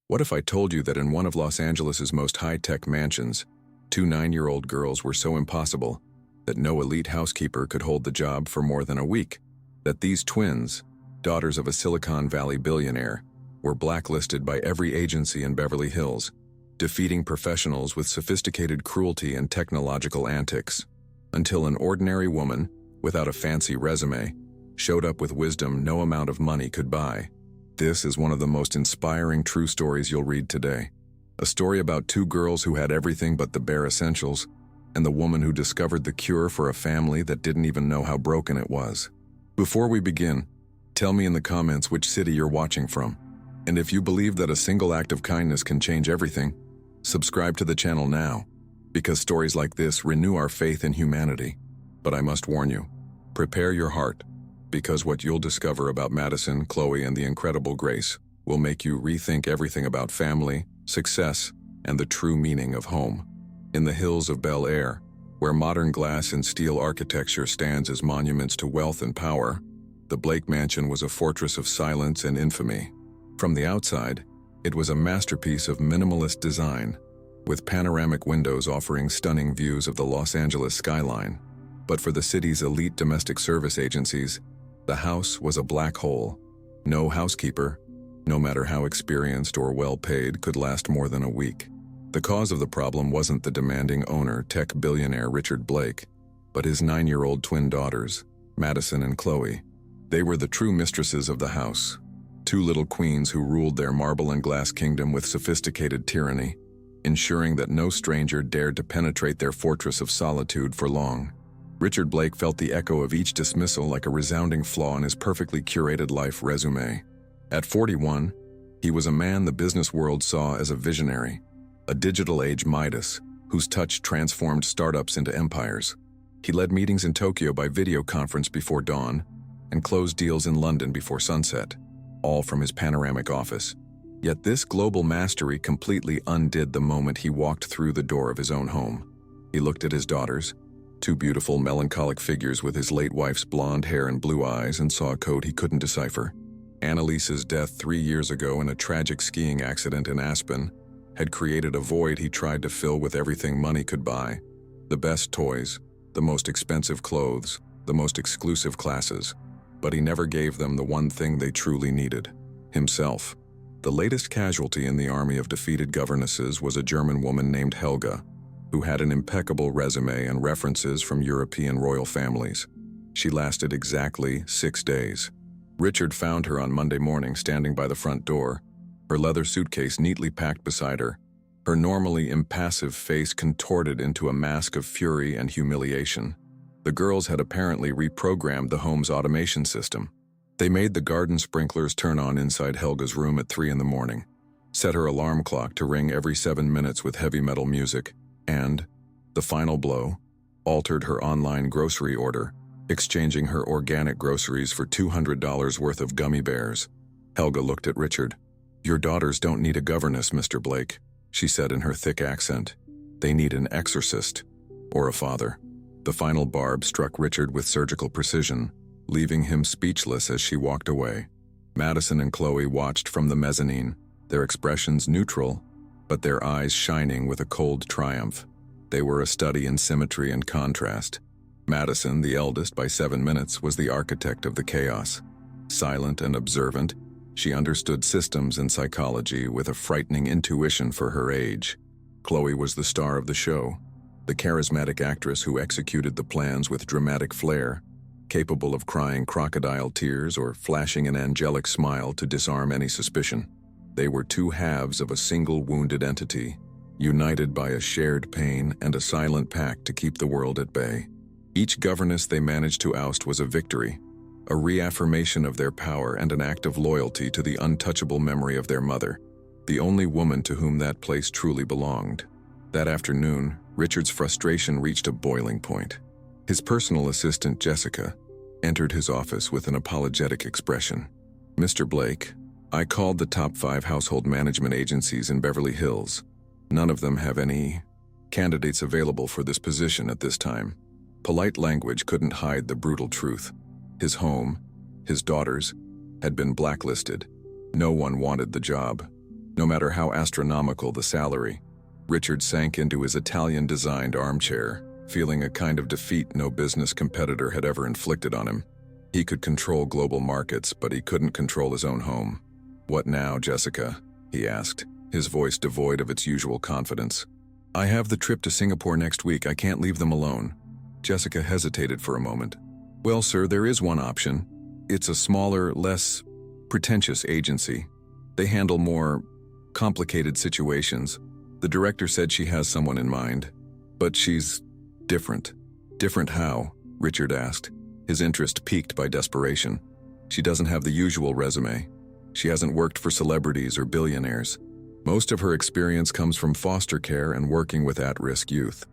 What if I told you that in one of Los Angeles's most high-tech mansions, two 9-year-old girls were so impossible that no elite housekeeper could hold the job for more than a week? That these twins, daughters of a Silicon Valley billionaire, were blacklisted by every agency in Beverly Hills, defeating professionals with sophisticated cruelty and technological antics, until an ordinary woman, without a fancy resume, showed up with wisdom no amount of money could buy. This is one of the most inspiring true stories you'll read today. A story about two girls who had everything but the bare essentials, and the woman who discovered the cure for a family that didn't even know how broken it was. Before we begin, tell me in the comments which city you're watching from. And if you believe that a single act of kindness can change everything, subscribe to the channel now, because stories like this renew our faith in humanity. But I must warn you, prepare your heart, because what you'll discover about Madison, Chloe, and the incredible Grace will make you rethink everything about family, success, and the true meaning of home. In the hills of Bel Air, where modern glass and steel architecture stands as monuments to wealth and power, the Blake Mansion was a fortress of silence and infamy. From the outside, it was a masterpiece of minimalist design, with panoramic windows offering stunning views of the Los Angeles skyline. But for the city's elite domestic service agencies, the house was a black hole. No housekeeper, no matter how experienced or well-paid, could last more than a week. The cause of the problem wasn't the demanding owner, tech billionaire Richard Blake, but his 9-year-old twin daughters, Madison and Chloe. They were the true mistresses of the house, two little queens who ruled their marble and glass kingdom with sophisticated tyranny, ensuring that no stranger dared to penetrate their fortress of solitude for long. Richard Blake felt the echo of each dismissal like a resounding flaw in his perfectly curated life resume. At 41, he was a man the business world saw as a visionary, a digital age Midas whose touch transformed startups into empires. He led meetings in Tokyo by video conference before dawn and closed deals in London before sunset, all from his panoramic office. Yet this global mastery completely undid the moment he walked through the door of his own home. He looked at his daughters, two beautiful melancholic figures with his late wife's blonde hair and blue eyes, and saw a code he couldn't decipher. Annalise's death 3 years ago in a tragic skiing accident in Aspen had created a void he tried to fill with everything money could buy: the best toys, the most expensive clothes, the most exclusive classes. But he never gave them the one thing they truly needed: himself. The latest casualty in the army of defeated governesses was a German woman named Helga, who had an impeccable resume and references from European royal families. She lasted exactly 6 days. Richard found her on Monday morning standing by the front door, her leather suitcase neatly packed beside her, her normally impassive face contorted into a mask of fury and humiliation. The girls had apparently reprogrammed the home's automation system. They made the garden sprinklers turn on inside Helga's room at 3 in the morning, set her alarm clock to ring every 7 minutes with heavy metal music, and, the final blow, altered her online grocery order, exchanging her organic groceries for $200 worth of gummy bears. Helga looked at Richard. "Your daughters don't need a governess, Mr. Blake," she said in her thick accent. "They need an exorcist, or a father." The final barb struck Richard with surgical precision, leaving him speechless as she walked away. Madison and Chloe watched from the mezzanine, their expressions neutral, but their eyes shining with a cold triumph. They were a study in symmetry and contrast. Madison, the eldest by 7 minutes, was the architect of the chaos. Silent and observant, she understood systems and psychology with a frightening intuition for her age. Chloe was the star of the show, the charismatic actress who executed the plans with dramatic flair, capable of crying crocodile tears or flashing an angelic smile to disarm any suspicion. They were two halves of a single wounded entity, united by a shared pain and a silent pact to keep the world at bay. Each governess they managed to oust was a victory, a reaffirmation of their power and an act of loyalty to the untouchable memory of their mother, the only woman to whom that place truly belonged. That afternoon, Richard's frustration reached a boiling point. His personal assistant, Jessica, entered his office with an apologetic expression. "Mr. Blake, I called the top 5 household management agencies in Beverly Hills. None of them have any candidates available for this position at this time." Polite language couldn't hide the brutal truth. His home, his daughters, had been blacklisted. No one wanted the job. No matter how astronomical the salary, Richard sank into his Italian-designed armchair, feeling a kind of defeat no business competitor had ever inflicted on him. He could control global markets, but he couldn't control his own home. "What now, Jessica?" he asked, his voice devoid of its usual confidence. "I have the trip to Singapore next week. I can't leave them alone." Jessica hesitated for a moment. "Well, sir, there is one option. It's a smaller, less pretentious agency. They handle more complicated situations. The director said she has someone in mind. But she's different." "Different how?" Richard asked, his interest piqued by desperation. "She doesn't have the usual resume. She hasn't worked for celebrities or billionaires. Most of her experience comes from foster care and working with at-risk youth.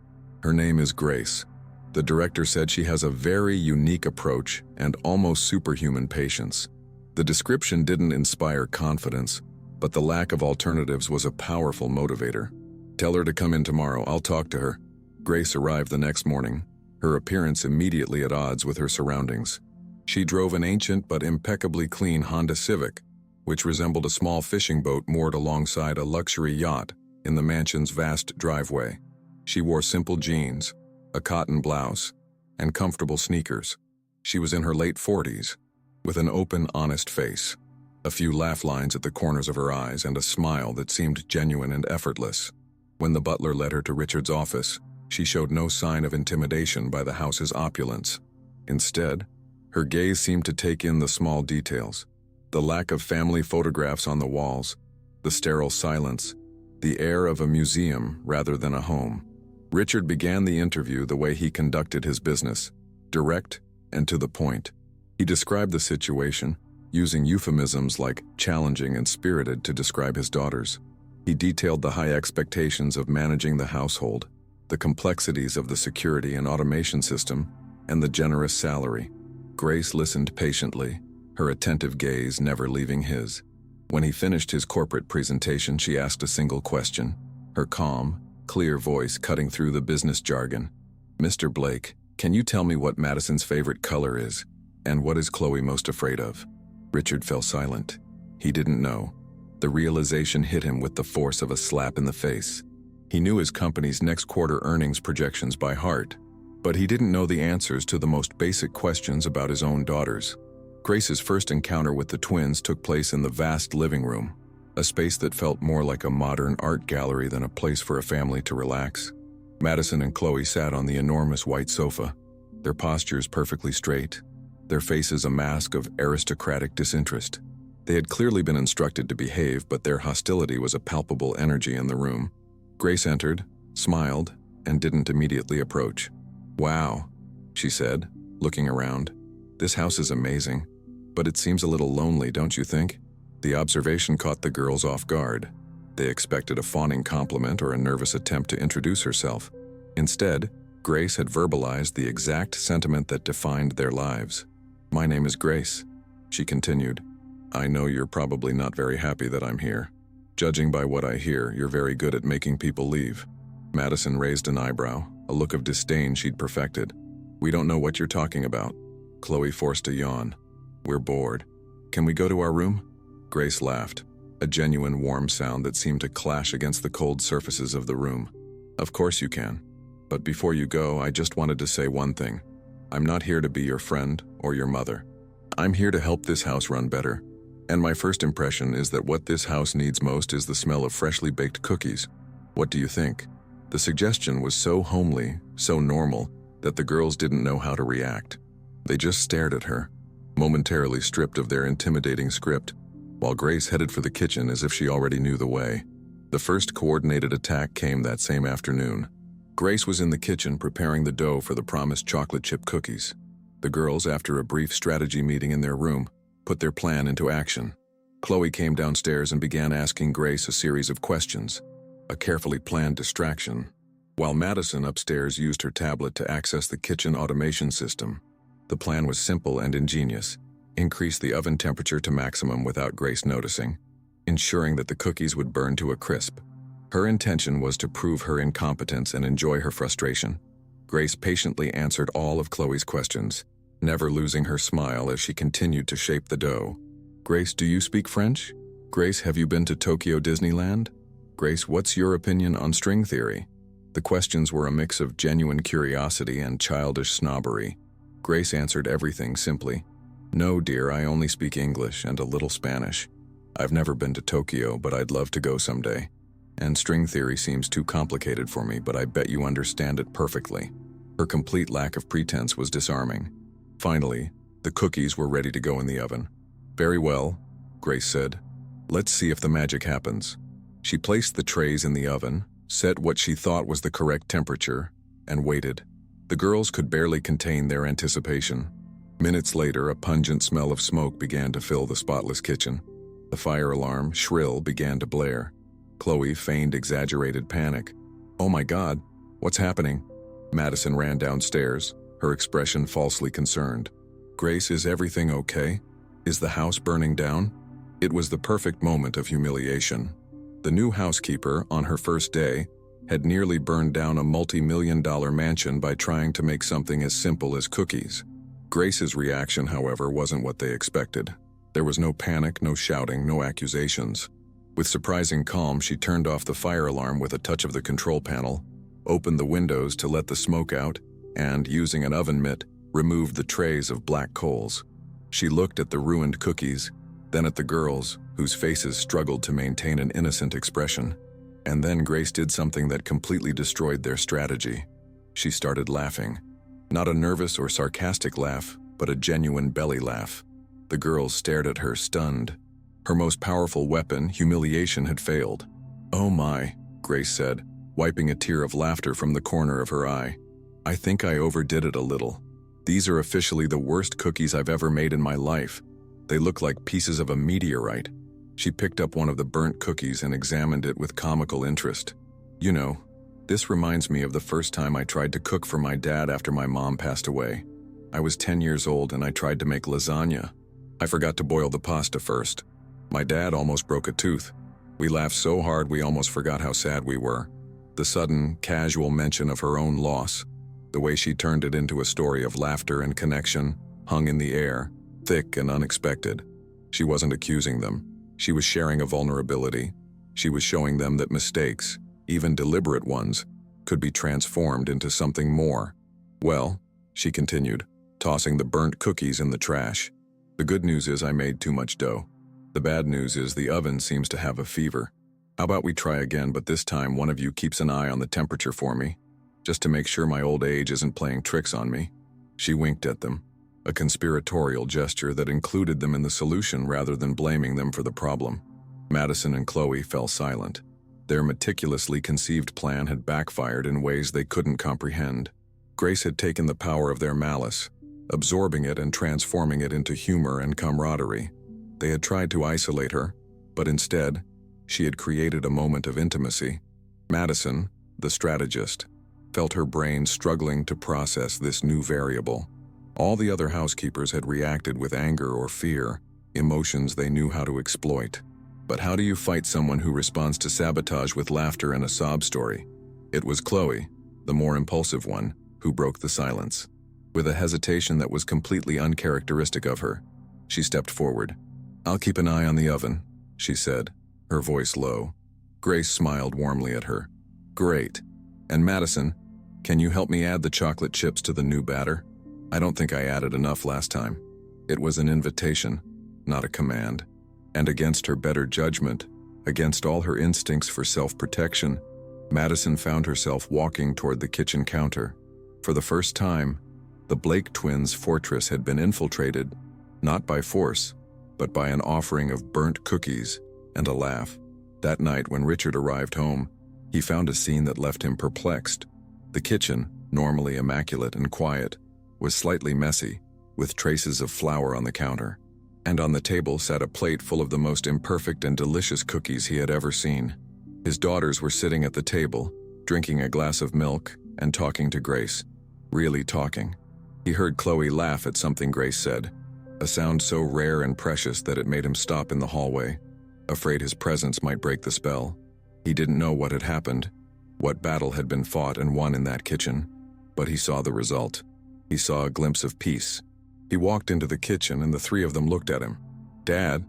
Her name is Grace. The director said she has a very unique approach and almost superhuman patience." The description didn't inspire confidence, but the lack of alternatives was a powerful motivator. "Tell her to come in tomorrow. I'll talk to her." Grace arrived the next morning, her appearance immediately at odds with her surroundings. She drove an ancient but impeccably clean Honda Civic, which resembled a small fishing boat moored alongside a luxury yacht in the mansion's vast driveway. She wore simple jeans, a cotton blouse, and comfortable sneakers. She was in her late 40s, with an open, honest face, a few laugh lines at the corners of her eyes, and a smile that seemed genuine and effortless. When the butler led her to Richard's office, she showed no sign of intimidation by the house's opulence. Instead, her gaze seemed to take in the small details: the lack of family photographs on the walls, the sterile silence, the air of a museum rather than a home. Richard began the interview the way he conducted his business, direct and to the point. He described the situation, using euphemisms like challenging and spirited to describe his daughters. He detailed the high expectations of managing the household, the complexities of the security and automation system, and the generous salary. Grace listened patiently, her attentive gaze never leaving his. When he finished his corporate presentation, she asked a single question, her calm, clear voice cutting through the business jargon. "Mr. Blake, can you tell me what Madison's favorite color is? And what is Chloe most afraid of?" Richard fell silent. He didn't know. The realization hit him with the force of a slap in the face. He knew his company's next quarter earnings projections by heart, but he didn't know the answers to the most basic questions about his own daughters. Grace's first encounter with the twins took place in the vast living room, a space that felt more like a modern art gallery than a place for a family to relax. Madison and Chloe sat on the enormous white sofa, their postures perfectly straight, their faces a mask of aristocratic disinterest. They had clearly been instructed to behave, but their hostility was a palpable energy in the room. Grace entered, smiled, and didn't immediately approach. "Wow," she said, looking around. "This house is amazing, but it seems a little lonely, don't you think?" The observation caught the girls off guard. They expected a fawning compliment or a nervous attempt to introduce herself. Instead, Grace had verbalized the exact sentiment that defined their lives. "My name is Grace," she continued. "I know you're probably not very happy that I'm here. Judging by what I hear, you're very good at making people leave." Madison raised an eyebrow, a look of disdain she'd perfected. "We don't know what you're talking about." Chloe forced a yawn. "We're bored. Can we go to our room?" Grace laughed, a genuine warm sound that seemed to clash against the cold surfaces of the room. "Of course you can. But before you go, I just wanted to say one thing. I'm not here to be your friend or your mother. I'm here to help this house run better. And my first impression is that what this house needs most is the smell of freshly baked cookies. What do you think?" The suggestion was so homely, so normal, that the girls didn't know how to react. They just stared at her, momentarily stripped of their intimidating script, while Grace headed for the kitchen as if she already knew the way. The first coordinated attack came that same afternoon. Grace was in the kitchen preparing the dough for the promised chocolate chip cookies. The girls, after a brief strategy meeting in their room, put their plan into action. Chloe came downstairs and began asking Grace a series of questions, a carefully planned distraction, while Madison upstairs used her tablet to access the kitchen automation system. The plan was simple and ingenious: increase the oven temperature to maximum without Grace noticing, ensuring that the cookies would burn to a crisp. Her intention was to prove her incompetence and enjoy her frustration. Grace patiently answered all of Chloe's questions, never losing her smile as she continued to shape the dough. "Grace, do you speak French?" Grace, have you been to Tokyo Disneyland? Grace, what's your opinion on string theory? The questions were a mix of genuine curiosity and childish snobbery. Grace answered everything simply. No, dear, I only speak English and a little Spanish. I've never been to Tokyo, but I'd love to go someday. And string theory seems too complicated for me, but I bet you understand it perfectly. Her complete lack of pretense was disarming. Finally, the cookies were ready to go in the oven. Very well, Grace said. Let's see if the magic happens. She placed the trays in the oven, set what she thought was the correct temperature, and waited. The girls could barely contain their anticipation. Minutes later, a pungent smell of smoke began to fill the spotless kitchen. The fire alarm, shrill, began to blare. Chloe feigned exaggerated panic. Oh my God, what's happening? Madison ran downstairs, her expression falsely concerned. Grace, is everything okay? Is the house burning down? It was the perfect moment of humiliation. The new housekeeper, on her first day, had nearly burned down a multi-million-dollar mansion by trying to make something as simple as cookies. Grace's reaction, however, wasn't what they expected. There was no panic, no shouting, no accusations. With surprising calm, she turned off the fire alarm with a touch of the control panel, opened the windows to let the smoke out, and, using an oven mitt, removed the trays of black coals. She looked at the ruined cookies, then at the girls, whose faces struggled to maintain an innocent expression. And then Grace did something that completely destroyed their strategy. She started laughing. Not a nervous or sarcastic laugh, but a genuine belly laugh. The girls stared at her, stunned. Her most powerful weapon, humiliation, had failed. Oh my, Grace said, wiping a tear of laughter from the corner of her eye. I think I overdid it a little. These are officially the worst cookies I've ever made in my life. They look like pieces of a meteorite. She picked up one of the burnt cookies and examined it with comical interest. You know, this reminds me of the first time I tried to cook for my dad after my mom passed away. I was 10 years old and I tried to make lasagna. I forgot to boil the pasta first. My dad almost broke a tooth. We laughed so hard we almost forgot how sad we were. The sudden, casual mention of her own loss, the way she turned it into a story of laughter and connection, hung in the air, thick and unexpected. She wasn't accusing them. She was sharing a vulnerability. She was showing them that mistakes, even deliberate ones, could be transformed into something more. Well, she continued, tossing the burnt cookies in the trash. The good news is I made too much dough. The bad news is the oven seems to have a fever. How about we try again, but this time one of you keeps an eye on the temperature for me, just to make sure my old age isn't playing tricks on me. She winked at them, a conspiratorial gesture that included them in the solution rather than blaming them for the problem. Madison and Chloe fell silent. Their meticulously conceived plan had backfired in ways they couldn't comprehend. Grace had taken the power of their malice, absorbing it and transforming it into humor and camaraderie. They had tried to isolate her, but instead, she had created a moment of intimacy. Madison, the strategist, felt her brain struggling to process this new variable. All the other housekeepers had reacted with anger or fear, emotions they knew how to exploit. But how do you fight someone who responds to sabotage with laughter and a sob story? It was Chloe, the more impulsive one, who broke the silence. With a hesitation that was completely uncharacteristic of her, she stepped forward. I'll keep an eye on the oven, she said, her voice low. Grace smiled warmly at her. Great. And Madison, can you help me add the chocolate chips to the new batter? I don't think I added enough last time. It was an invitation, not a command. And against her better judgment, against all her instincts for self-protection, Madison found herself walking toward the kitchen counter. For the first time, the Blake twins' fortress had been infiltrated, not by force, but by an offering of burnt cookies and a laugh. That night when Richard arrived home, he found a scene that left him perplexed. The kitchen, normally immaculate and quiet, was slightly messy, with traces of flour on the counter. And on the table sat a plate full of the most imperfect and delicious cookies he had ever seen. His daughters were sitting at the table, drinking a glass of milk and talking to Grace. Really talking. He heard Chloe laugh at something Grace said, a sound so rare and precious that it made him stop in the hallway, afraid his presence might break the spell. He didn't know what had happened, what battle had been fought and won in that kitchen, but he saw the result. He saw a glimpse of peace. He walked into the kitchen and the three of them looked at him. Dad,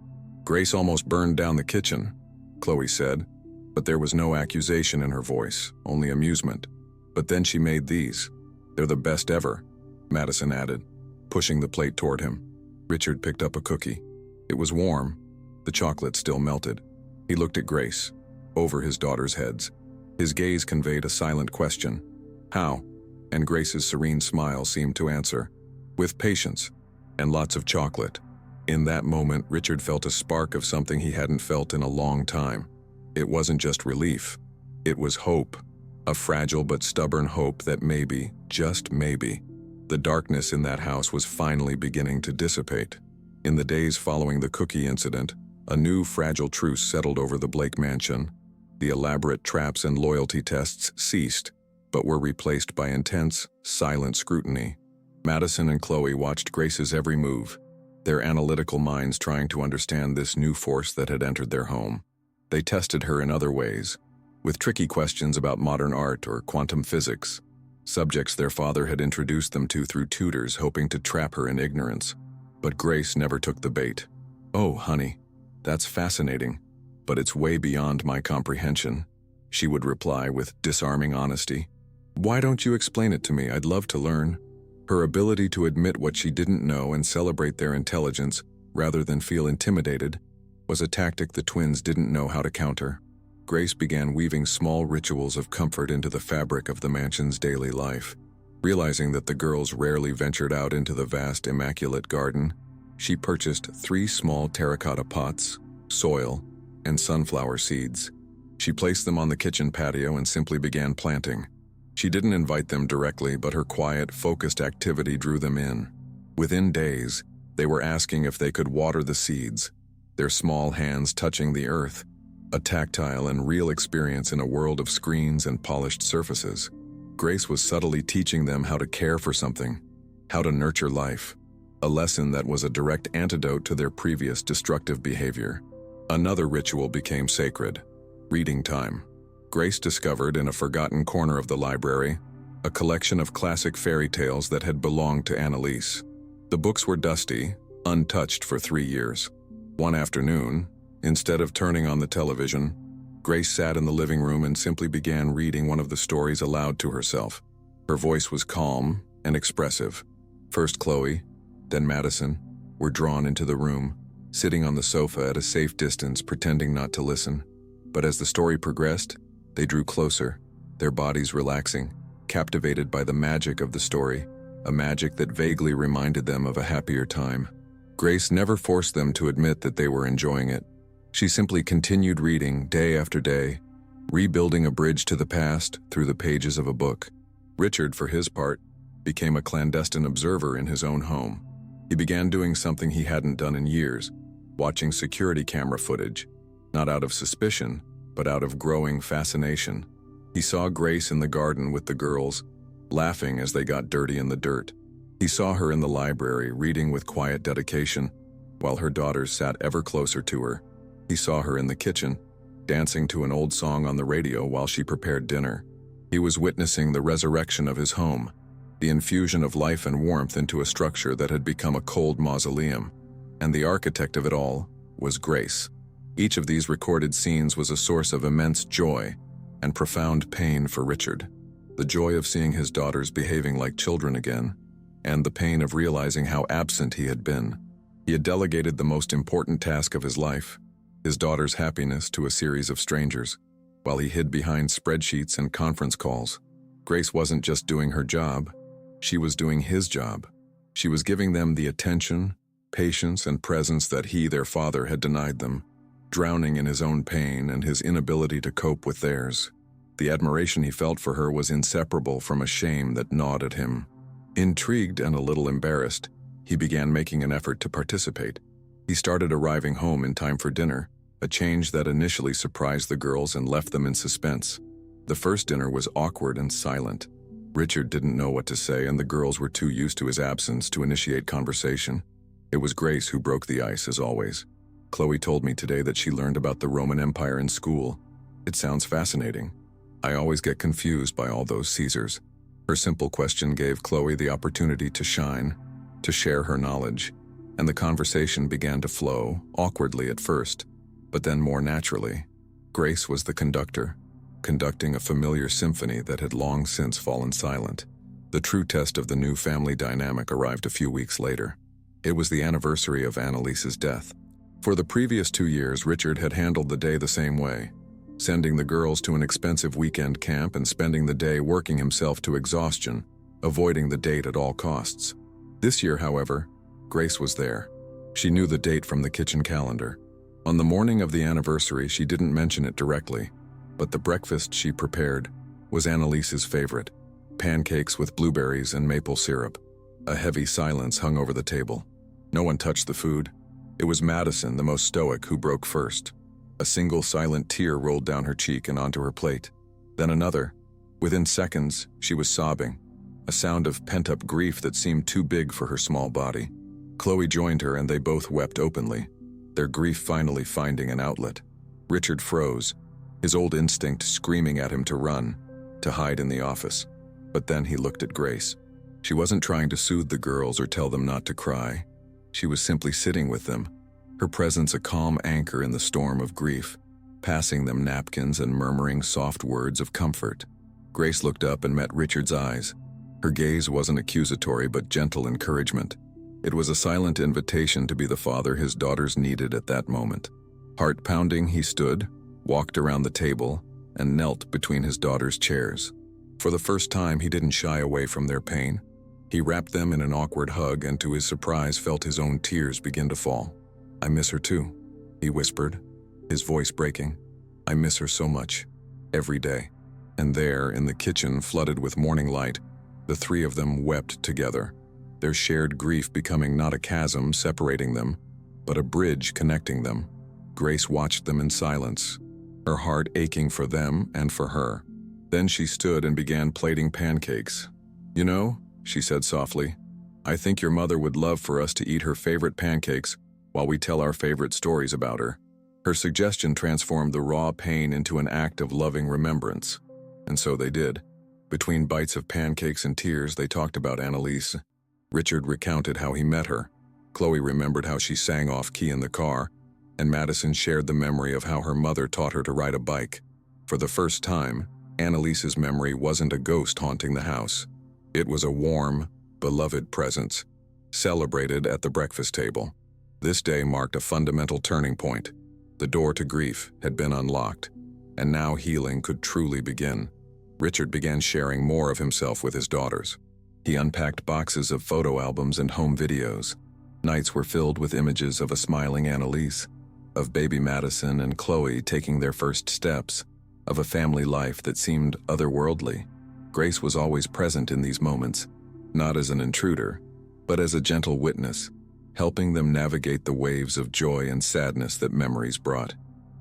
Grace almost burned down the kitchen, Chloe said, but there was no accusation in her voice, only amusement. But then she made these. They're the best ever, Madison added, pushing the plate toward him. Richard picked up a cookie. It was warm. The chocolate still melted. He looked at Grace, over his daughters' heads. His gaze conveyed a silent question. How? And Grace's serene smile seemed to answer. With patience, and lots of chocolate. In that moment, Richard felt a spark of something he hadn't felt in a long time. It wasn't just relief. It was hope. A fragile but stubborn hope that maybe, just maybe, the darkness in that house was finally beginning to dissipate. In the days following the cookie incident, a new fragile truce settled over the Blake mansion. The elaborate traps and loyalty tests ceased, but were replaced by intense, silent scrutiny. Madison and Chloe watched Grace's every move, their analytical minds trying to understand this new force that had entered their home. They tested her in other ways, with tricky questions about modern art or quantum physics, subjects their father had introduced them to through tutors hoping to trap her in ignorance. But Grace never took the bait. "Oh, honey, that's fascinating, but it's way beyond my comprehension," she would reply with disarming honesty. "Why don't you explain it to me? I'd love to learn." Her ability to admit what she didn't know and celebrate their intelligence, rather than feel intimidated, was a tactic the twins didn't know how to counter. Grace began weaving small rituals of comfort into the fabric of the mansion's daily life. Realizing that the girls rarely ventured out into the vast, immaculate garden, she purchased 3 small terracotta pots, soil, and sunflower seeds. She placed them on the kitchen patio and simply began planting. She didn't invite them directly, but her quiet, focused activity drew them in. Within days, they were asking if they could water the seeds, their small hands touching the earth, a tactile and real experience in a world of screens and polished surfaces. Grace was subtly teaching them how to care for something, how to nurture life, a lesson that was a direct antidote to their previous destructive behavior. Another ritual became sacred: reading time. Grace discovered in a forgotten corner of the library a collection of classic fairy tales that had belonged to Annalise. The books were dusty, untouched for 3 years. One afternoon, instead of turning on the television, Grace sat in the living room and simply began reading one of the stories aloud to herself. Her voice was calm and expressive. First Chloe, then Madison, were drawn into the room, sitting on the sofa at a safe distance, pretending not to listen. But as the story progressed, they drew closer, their bodies relaxing, captivated by the magic of the story, a magic that vaguely reminded them of a happier time. Grace never forced them to admit that they were enjoying it. She simply continued reading day after day, rebuilding a bridge to the past through the pages of a book. Richard, for his part, became a clandestine observer in his own home. He began doing something he hadn't done in years, watching security camera footage, not out of suspicion, but out of growing fascination. He saw Grace in the garden with the girls, laughing as they got dirty in the dirt. He saw her in the library, reading with quiet dedication, while her daughters sat ever closer to her. He saw her in the kitchen, dancing to an old song on the radio while she prepared dinner. He was witnessing the resurrection of his home, the infusion of life and warmth into a structure that had become a cold mausoleum. And the architect of it all was Grace. Each of these recorded scenes was a source of immense joy and profound pain for Richard. The joy of seeing his daughters behaving like children again, and the pain of realizing how absent he had been. He had delegated the most important task of his life, his daughter's happiness, to a series of strangers, while he hid behind spreadsheets and conference calls. Grace wasn't just doing her job, she was doing his job. She was giving them the attention, patience, and presence that he, their father, had denied them, drowning in his own pain and his inability to cope with theirs. The admiration he felt for her was inseparable from a shame that gnawed at him. Intrigued and a little embarrassed, he began making an effort to participate. He started arriving home in time for dinner, a change that initially surprised the girls and left them in suspense. The first dinner was awkward and silent. Richard didn't know what to say, and the girls were too used to his absence to initiate conversation. It was Grace who broke the ice, as always. Chloe told me today that she learned about the Roman Empire in school. It sounds fascinating. I always get confused by all those Caesars. Her simple question gave Chloe the opportunity to shine, to share her knowledge. and the conversation began to flow, awkwardly at first, but then more naturally. Grace was the conductor, conducting a familiar symphony that had long since fallen silent. The true test of the new family dynamic arrived a few weeks later. It was the anniversary of Annalise's death. For the previous 2 years, Richard had handled the day the same way, sending the girls to an expensive weekend camp and spending the day working himself to exhaustion, avoiding the date at all costs. This year, however, Grace was there. She knew the date from the kitchen calendar. On the morning of the anniversary, she didn't mention it directly, but the breakfast she prepared was Annalise's favorite: pancakes with blueberries and maple syrup. A heavy silence hung over the table. No one touched the food. It was Madison, the most stoic, who broke first. A single silent tear rolled down her cheek and onto her plate. Then another. Within seconds, she was sobbing, a sound of pent-up grief that seemed too big for her small body. Chloe joined her and they both wept openly, their grief finally finding an outlet. Richard froze, his old instinct screaming at him to run, to hide in the office. But then he looked at Grace. She wasn't trying to soothe the girls or tell them not to cry. She was simply sitting with them, her presence a calm anchor in the storm of grief, passing them napkins and murmuring soft words of comfort. Grace looked up and met Richard's eyes. Her gaze wasn't accusatory but gentle encouragement. It was a silent invitation to be the father his daughters needed at that moment. Heart-pounding, he stood, walked around the table, and knelt between his daughters' chairs. For the first time, he didn't shy away from their pain. He wrapped them in an awkward hug and to his surprise felt his own tears begin to fall. "I miss her too," he whispered, his voice breaking. "I miss her so much, every day." And there, in the kitchen flooded with morning light, the three of them wept together, their shared grief becoming not a chasm separating them, but a bridge connecting them. Grace watched them in silence, her heart aching for them and for her. Then she stood and began plating pancakes. "You know," she said softly, "I think your mother would love for us to eat her favorite pancakes while we tell our favorite stories about her." Her suggestion transformed the raw pain into an act of loving remembrance. And so they did. Between bites of pancakes and tears, they talked about Annalise. Richard recounted how he met her. Chloe remembered how she sang off-key in the car, and Madison shared the memory of how her mother taught her to ride a bike. For the first time, Annalise's memory wasn't a ghost haunting the house. It was a warm, beloved presence, celebrated at the breakfast table. This day marked a fundamental turning point. The door to grief had been unlocked, and now healing could truly begin. Richard began sharing more of himself with his daughters. He unpacked boxes of photo albums and home videos. Nights were filled with images of a smiling Annalise, of baby Madison and Chloe taking their first steps, of a family life that seemed otherworldly. Grace was always present in these moments, not as an intruder, but as a gentle witness, helping them navigate the waves of joy and sadness that memories brought.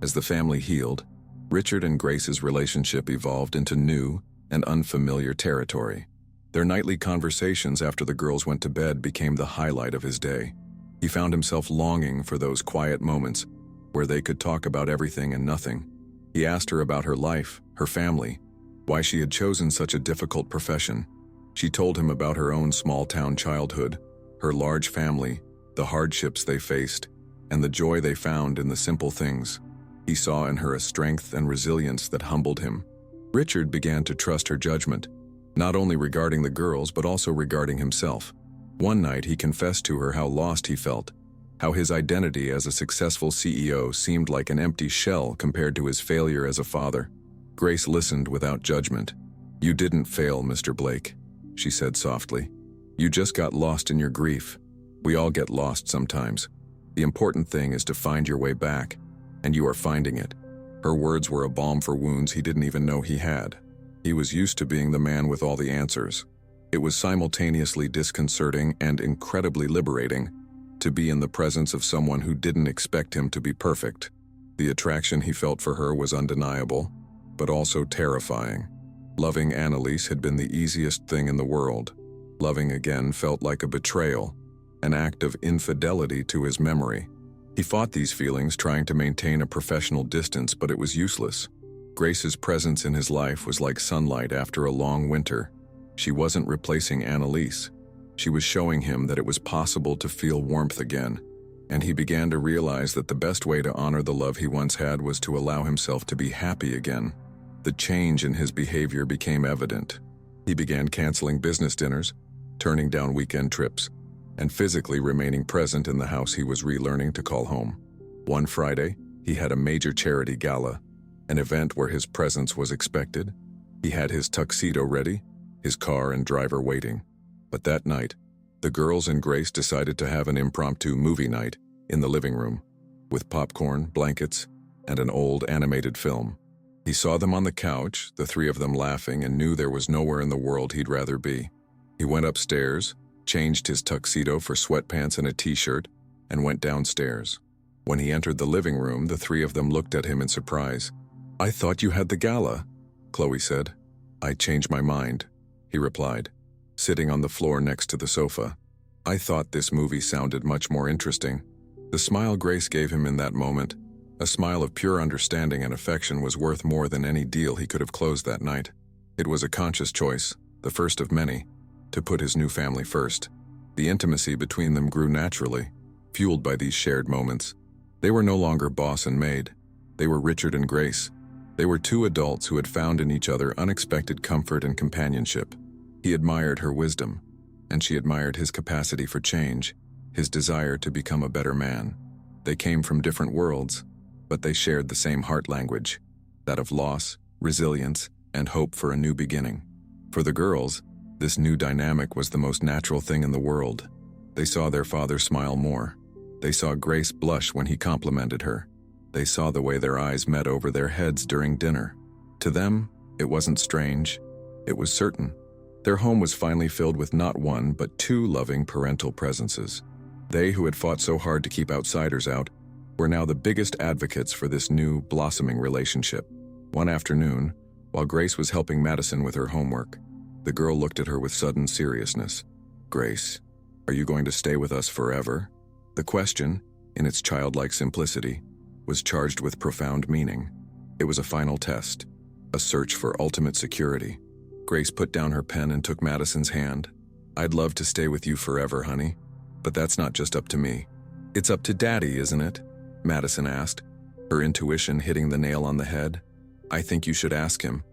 As the family healed, Richard and Grace's relationship evolved into new and unfamiliar territory. Their nightly conversations after the girls went to bed became the highlight of his day. He found himself longing for those quiet moments where they could talk about everything and nothing. He asked her about her life, her family, why she had chosen such a difficult profession. She told him about her own small-town childhood, her large family, the hardships they faced, and the joy they found in the simple things. He saw in her a strength and resilience that humbled him. Richard began to trust her judgment, not only regarding the girls but also regarding himself. One night he confessed to her how lost he felt, how his identity as a successful CEO seemed like an empty shell compared to his failure as a father. Grace listened without judgment. "You didn't fail, Mr. Blake," she said softly. "You just got lost in your grief. We all get lost sometimes. The important thing is to find your way back, and you are finding it." Her words were a balm for wounds he didn't even know he had. He was used to being the man with all the answers. It was simultaneously disconcerting and incredibly liberating to be in the presence of someone who didn't expect him to be perfect. The attraction he felt for her was undeniable, but also terrifying. Loving Annalise had been the easiest thing in the world. Loving again felt like a betrayal, an act of infidelity to his memory. He fought these feelings, trying to maintain a professional distance, but it was useless. Grace's presence in his life was like sunlight after a long winter. She wasn't replacing Annalise. She was showing him that it was possible to feel warmth again, and he began to realize that the best way to honor the love he once had was to allow himself to be happy again. The change in his behavior became evident. He began canceling business dinners, turning down weekend trips, and physically remaining present in the house he was relearning to call home. One Friday, he had a major charity gala, an event where his presence was expected. He had his tuxedo ready, his car and driver waiting. But that night, the girls and Grace decided to have an impromptu movie night in the living room, with popcorn, blankets, and an old animated film. He saw them on the couch, the three of them laughing, and knew there was nowhere in the world he'd rather be. He went upstairs, changed his tuxedo for sweatpants and a t-shirt, and went downstairs. When he entered the living room, the three of them looked at him in surprise. "I thought you had the gala," Chloe said. "I changed my mind," he replied, sitting on the floor next to the sofa. "I thought this movie sounded much more interesting." The smile Grace gave him in that moment, a smile of pure understanding and affection, was worth more than any deal he could have closed that night. It was a conscious choice, the first of many, to put his new family first. The intimacy between them grew naturally, fueled by these shared moments. They were no longer boss and maid. They were Richard and Grace. They were two adults who had found in each other unexpected comfort and companionship. He admired her wisdom, and she admired his capacity for change, his desire to become a better man. They came from different worlds, but they shared the same heart language, that of loss, resilience, and hope for a new beginning. For the girls, this new dynamic was the most natural thing in the world. They saw their father smile more. They saw Grace blush when he complimented her. They saw the way their eyes met over their heads during dinner. To them, it wasn't strange. It was certain. Their home was finally filled with not one, but two loving parental presences. They who had fought so hard to keep outsiders out were now the biggest advocates for this new, blossoming relationship. One afternoon, while Grace was helping Madison with her homework, the girl looked at her with sudden seriousness. "Grace, are you going to stay with us forever?" The question, in its childlike simplicity, was charged with profound meaning. It was a final test, a search for ultimate security. Grace put down her pen and took Madison's hand. "I'd love to stay with you forever, honey, but that's not just up to me. It's up to Daddy, isn't it?" Madison asked, her intuition hitting the nail on the head. "I think you should ask him.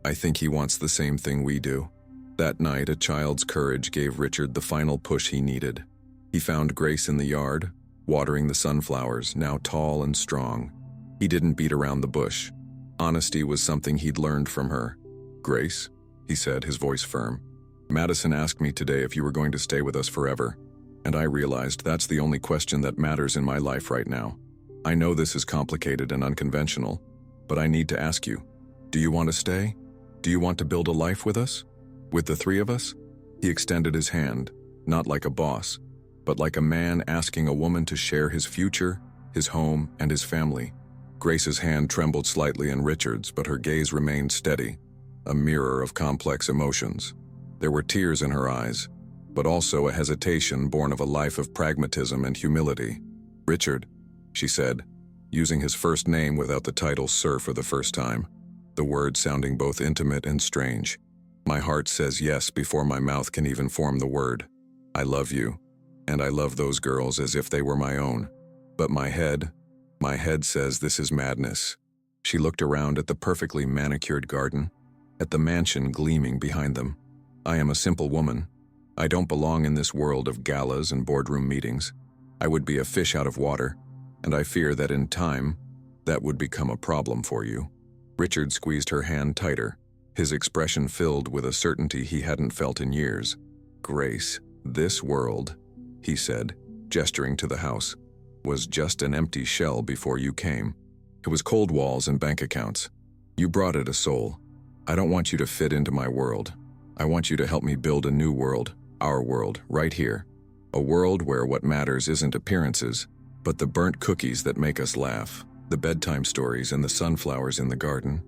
I think he wants the same thing we do." That night, a child's courage gave Richard the final push he needed. He found Grace in the yard, watering the sunflowers, now tall and strong. He didn't beat around the bush. Honesty was something he'd learned from her. "Grace," he said, his voice firm, "Madison asked me today if you were going to stay with us forever, and I realized that's the only question that matters in my life right now. I know this is complicated and unconventional, but I need to ask you, do you want to stay? Do you want to build a life with us? With the three of us?" He extended his hand, not like a boss, but like a man asking a woman to share his future, his home, and his family. Grace's hand trembled slightly in Richard's, but her gaze remained steady, a mirror of complex emotions. There were tears in her eyes, but also a hesitation born of a life of pragmatism and humility. "Richard," she said, using his first name without the title Sir for the first time, the word sounding both intimate and strange. "My heart says yes before my mouth can even form the word. I love you, and I love those girls as if they were my own. But my head says this is madness." She looked around at the perfectly manicured garden, at the mansion gleaming behind them. "I am a simple woman. I don't belong in this world of galas and boardroom meetings. I would be a fish out of water, and I fear that in time, that would become a problem for you." Richard squeezed her hand tighter, his expression filled with a certainty he hadn't felt in years. "Grace, this world," he said, gesturing to the house, "was just an empty shell before you came. It was cold walls and bank accounts. You brought it a soul. I don't want you to fit into my world. I want you to help me build a new world, our world, right here. A world where what matters isn't appearances, but the burnt cookies that make us laugh, the bedtime stories and the sunflowers in the garden.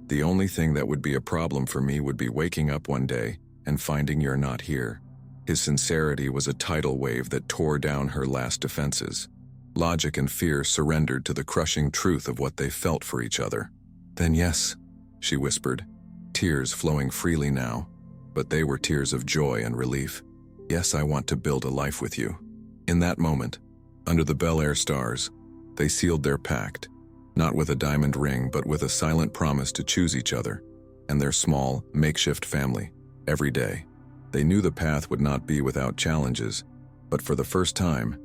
The only thing that would be a problem for me would be waking up one day and finding you're not here." His sincerity was a tidal wave that tore down her last defenses. Logic and fear surrendered to the crushing truth of what they felt for each other. "Then yes," she whispered, tears flowing freely now, but they were tears of joy and relief. Yes, I want to build a life with you." In that moment, under the Bel Air stars, they sealed their pact, not with a diamond ring, but with a silent promise to choose each other and their small, makeshift family every day. They knew the path would not be without challenges, but for the first time,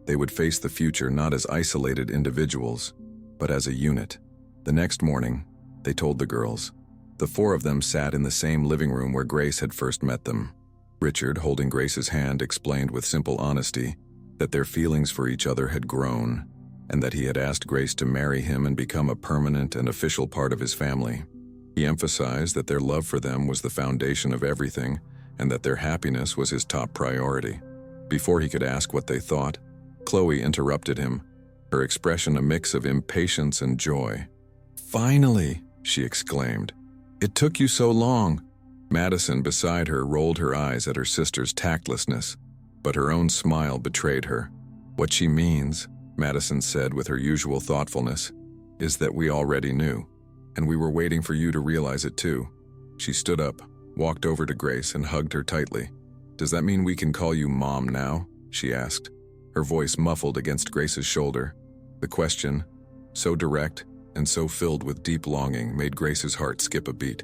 they would face the future not as isolated individuals, but as a unit. The next morning, they told the girls. The four of them sat in the same living room where Grace had first met them. Richard, holding Grace's hand, explained with simple honesty that their feelings for each other had grown, and that he had asked Grace to marry him and become a permanent and official part of his family. He emphasized that their love for them was the foundation of everything, and that their happiness was his top priority. Before he could ask what they thought, Chloe interrupted him, her expression a mix of impatience and joy. "Finally!" she exclaimed. "It took you so long." Madison, beside her, rolled her eyes at her sister's tactlessness, but her own smile betrayed her. "What she means," Madison said with her usual thoughtfulness, "is that we already knew, and we were waiting for you to realize it too." She stood up, walked over to Grace, and hugged her tightly. "Does that mean we can call you Mom now?" she asked, her voice muffled against Grace's shoulder. The question, so direct and so filled with deep longing, made Grace's heart skip a beat.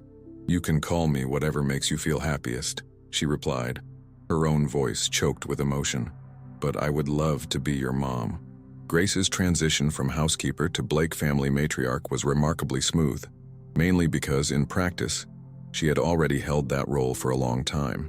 "You can call me whatever makes you feel happiest," she replied, her own voice choked with emotion. "But I would love to be your mom." Grace's transition from housekeeper to Blake family matriarch was remarkably smooth, mainly because, in practice, she had already held that role for a long time.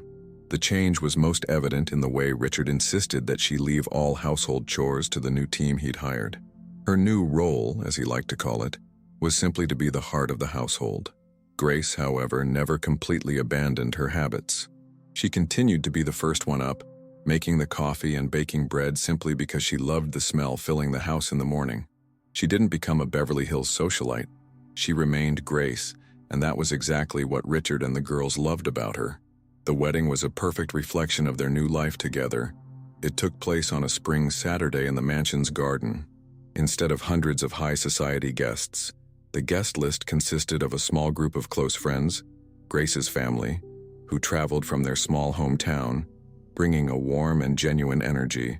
The change was most evident in the way Richard insisted that she leave all household chores to the new team he'd hired. Her new role, as he liked to call it, was simply to be the heart of the household. Grace, however, never completely abandoned her habits. She continued to be the first one up, making the coffee and baking bread simply because she loved the smell filling the house in the morning. She didn't become a Beverly Hills socialite. She remained Grace, and that was exactly what Richard and the girls loved about her. The wedding was a perfect reflection of their new life together. It took place on a spring Saturday in the mansion's garden. Instead of hundreds of high society guests, the guest list consisted of a small group of close friends, Grace's family, who traveled from their small hometown, bringing a warm and genuine energy,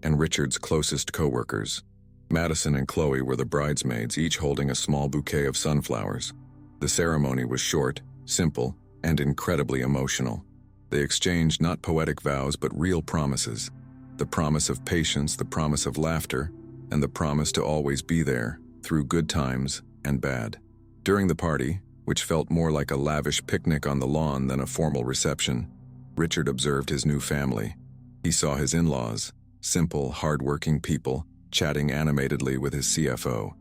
and Richard's closest co-workers. Madison and Chloe were the bridesmaids, each holding a small bouquet of sunflowers. The ceremony was short, simple, and incredibly emotional. They exchanged not poetic vows but real promises. The promise of patience, the promise of laughter, and the promise to always be there, through good times and bad. During the party, which felt more like a lavish picnic on the lawn than a formal reception, Richard observed his new family. He saw his in-laws, simple, hard-working people, chatting animatedly with his CFO.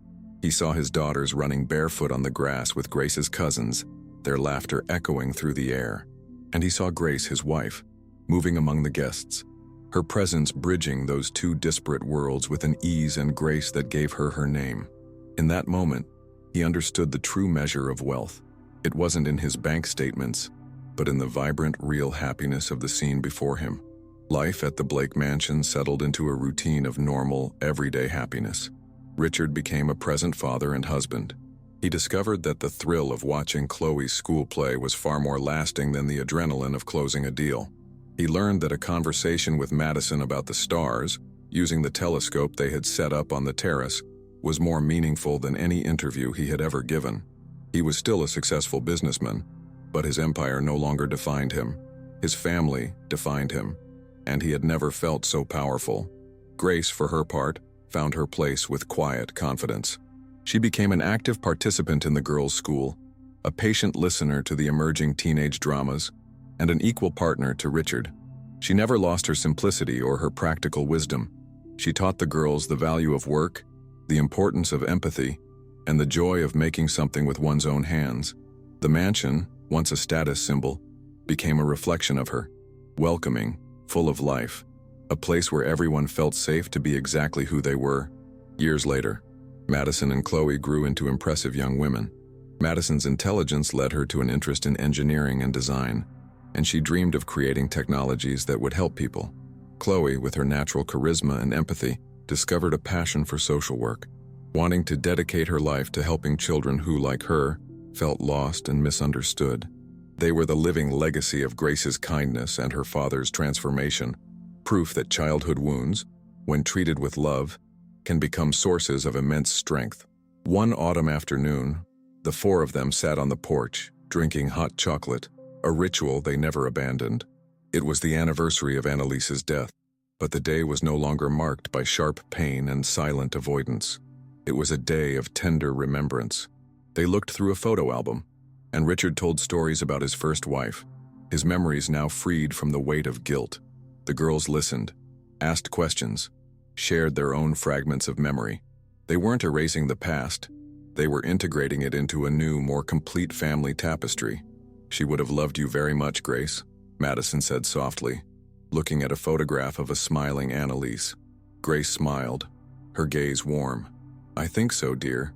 He saw his daughters running barefoot on the grass with Grace's cousins, their laughter echoing through the air. And he saw Grace, his wife, moving among the guests, her presence bridging those two disparate worlds with an ease and grace that gave her her name. In that moment, he understood the true measure of wealth. It wasn't in his bank statements, but in the vibrant, real happiness of the scene before him. Life at the Blake mansion settled into a routine of normal, everyday happiness. Richard became a present father and husband. He discovered that the thrill of watching Chloe's school play was far more lasting than the adrenaline of closing a deal. He learned that a conversation with Madison about the stars, using the telescope they had set up on the terrace, was more meaningful than any interview he had ever given. He was still a successful businessman, but his empire no longer defined him. His family defined him, and he had never felt so powerful. Grace, for her part, found her place with quiet confidence. She became an active participant in the girls' school, a patient listener to the emerging teenage dramas, and an equal partner to Richard. She never lost her simplicity or her practical wisdom. She taught the girls the value of work, the importance of empathy, and the joy of making something with one's own hands. The mansion, once a status symbol, became a reflection of her, welcoming, full of life, a place where everyone felt safe to be exactly who they were. Years later, Madison and Chloe grew into impressive young women. Madison's intelligence led her to an interest in engineering and design, and she dreamed of creating technologies that would help people. Chloe, with her natural charisma and empathy, discovered a passion for social work, wanting to dedicate her life to helping children who, like her, felt lost and misunderstood. They were the living legacy of Grace's kindness and her father's transformation, proof that childhood wounds, when treated with love, can become sources of immense strength. One autumn afternoon, the four of them sat on the porch, drinking hot chocolate, a ritual they never abandoned. It was the anniversary of Annalise's death, but the day was no longer marked by sharp pain and silent avoidance. It was a day of tender remembrance. They looked through a photo album, and Richard told stories about his first wife, his memories now freed from the weight of guilt. The girls listened, asked questions, shared their own fragments of memory. They weren't erasing the past, they were integrating it into a new, more complete family tapestry. "She would have loved you very much, Grace," Madison said softly, looking at a photograph of a smiling Annalise. Grace smiled, her gaze warm. "I think so, dear.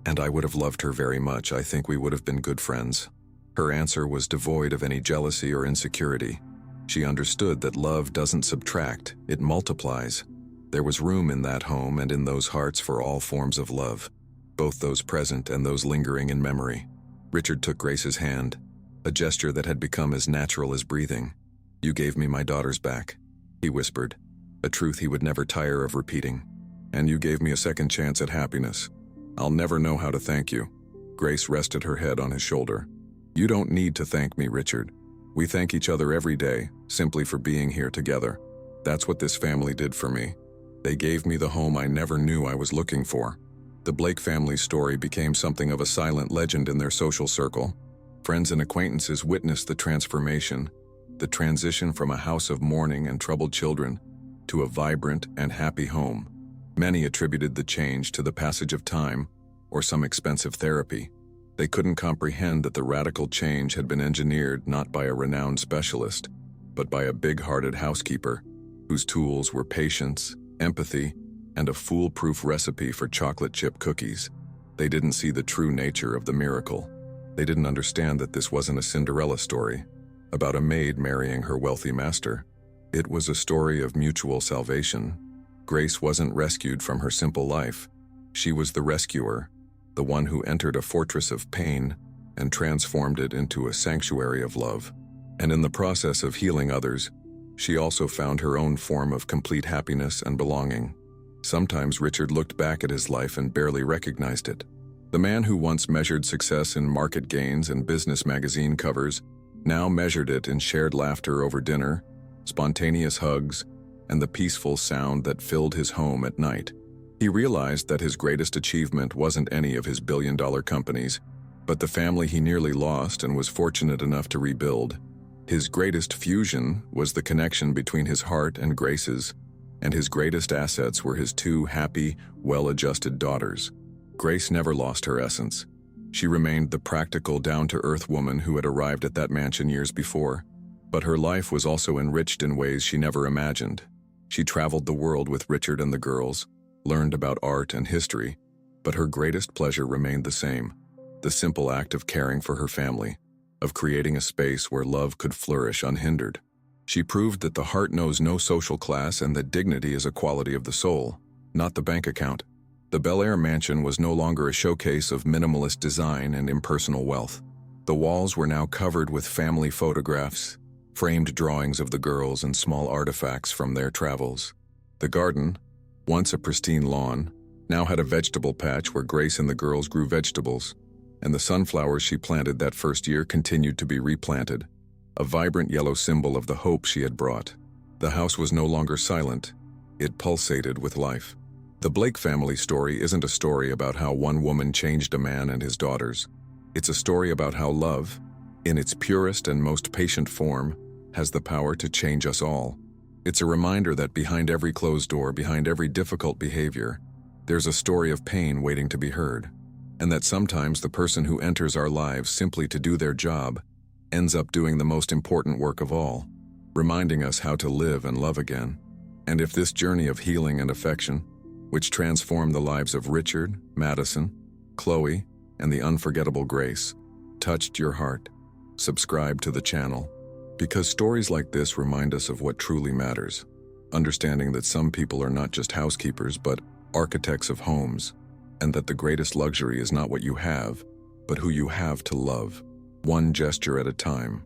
And I would have loved her very much. I think we would have been good friends." Her answer was devoid of any jealousy or insecurity. She understood that love doesn't subtract, it multiplies. There was room in that home and in those hearts for all forms of love, both those present and those lingering in memory. Richard took Grace's hand, a gesture that had become as natural as breathing. "You gave me my daughters back," he whispered, a truth he would never tire of repeating. "And you gave me a second chance at happiness. I'll never know how to thank you." Grace rested her head on his shoulder. "You don't need to thank me, Richard. We thank each other every day, simply for being here together. That's what this family did for me. They gave me the home I never knew I was looking for." The Blake family's story became something of a silent legend in their social circle. Friends and acquaintances witnessed the transformation, the transition from a house of mourning and troubled children to a vibrant and happy home. Many attributed the change to the passage of time or some expensive therapy. They couldn't comprehend that the radical change had been engineered not by a renowned specialist, but by a big-hearted housekeeper whose tools were patience, empathy, and a foolproof recipe for chocolate chip cookies. They didn't see the true nature of the miracle. They didn't understand that this wasn't a Cinderella story about a maid marrying her wealthy master. It was a story of mutual salvation. Grace wasn't rescued from her simple life. She was the rescuer, the one who entered a fortress of pain and transformed it into a sanctuary of love. And in the process of healing others, she also found her own form of complete happiness and belonging. Sometimes Richard looked back at his life and barely recognized it. The man who once measured success in market gains and business magazine covers now measured it in shared laughter over dinner, spontaneous hugs, and the peaceful sound that filled his home at night. He realized that his greatest achievement wasn't any of his billion-dollar companies, but the family he nearly lost and was fortunate enough to rebuild. His greatest fusion was the connection between his heart and Grace's, and his greatest assets were his two happy, well-adjusted daughters. Grace never lost her essence. She remained the practical, down-to-earth woman who had arrived at that mansion years before. But her life was also enriched in ways she never imagined. She traveled the world with Richard and the girls, learned about art and history, but her greatest pleasure remained the same: the simple act of caring for her family, of creating a space where love could flourish unhindered. She proved that the heart knows no social class and that dignity is a quality of the soul, not the bank account. The Bel Air mansion was no longer a showcase of minimalist design and impersonal wealth. The walls were now covered with family photographs, framed drawings of the girls and small artifacts from their travels. The garden, once a pristine lawn, now had a vegetable patch where Grace and the girls grew vegetables, and the sunflowers she planted that first year continued to be replanted, a vibrant yellow symbol of the hope she had brought. The house was no longer silent, it pulsated with life. The Blake family story isn't a story about how one woman changed a man and his daughters. It's a story about how love, in its purest and most patient form, has the power to change us all. It's a reminder that behind every closed door, behind every difficult behavior, there's a story of pain waiting to be heard, and that sometimes the person who enters our lives simply to do their job ends up doing the most important work of all, reminding us how to live and love again. And if this journey of healing and affection, which transformed the lives of Richard, Madison, Chloe, and the unforgettable Grace, touched your heart, subscribe to the channel, because stories like this remind us of what truly matters, understanding that some people are not just housekeepers but architects of homes, and that the greatest luxury is not what you have, but who you have to love. one gesture at a time.